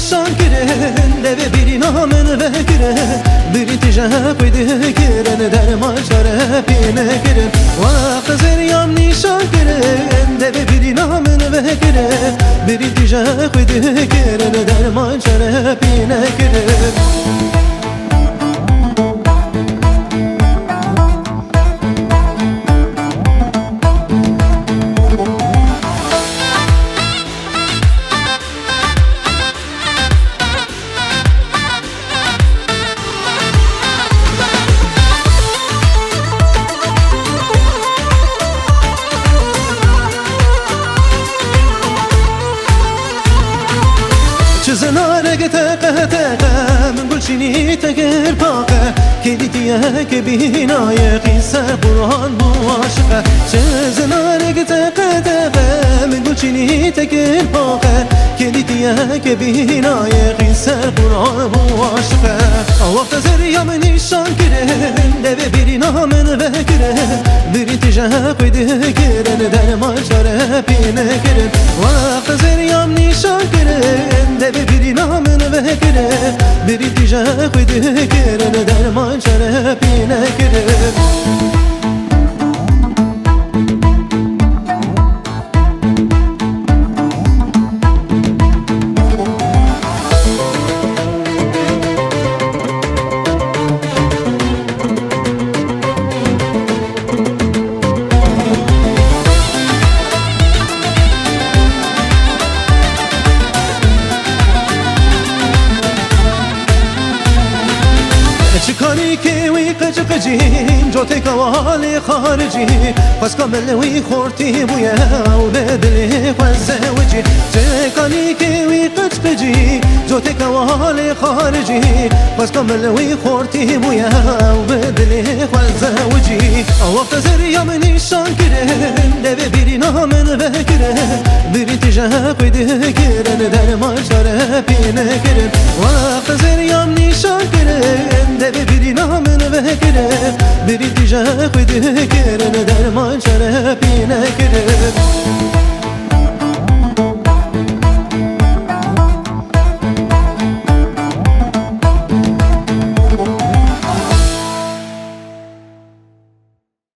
نیشان کرن دو بیری نامن وکره بیری تجاه پیده کرن درمان شره پینه کرن وقت زریام نیشان کرن دو بیری نامن وکره بیری تجاه پیده کرن درمان شره پینه کرن زنارك تقه من كل شي تقر باقه كليتيا كبينايا قصة قرآن مواشقة زنارك تقه من كل شي تقر باقه كليتيا كبينايا قصة قرآن مواشقة وقت زريا من الشان كرن دب برينا من بكره بري تجاه قده كرن درمان شره بينه كرن وقت زريا من الشان كرن دب برينا من بكره بري تجاه قده كرن درمان شره بينه كرن چکانی که وی قج قجی جوتی کوالی خارجی پس کامل وی خورتی بویا و بدلی خوزه وجی چکانی که وی قج قجی جوتی کوالی خارجی پس کامل وی خورتی بویا و بدلی خوزه وجی وقت زریا من نیشان کرن دو بیری نامن بکره بیری تجاه پیده کرن درمان شره پینه کرن وقت زریا من نیشان کرن دو بیری نامن بکره بیری تجاه پیده کرن درمان شره پینه کرن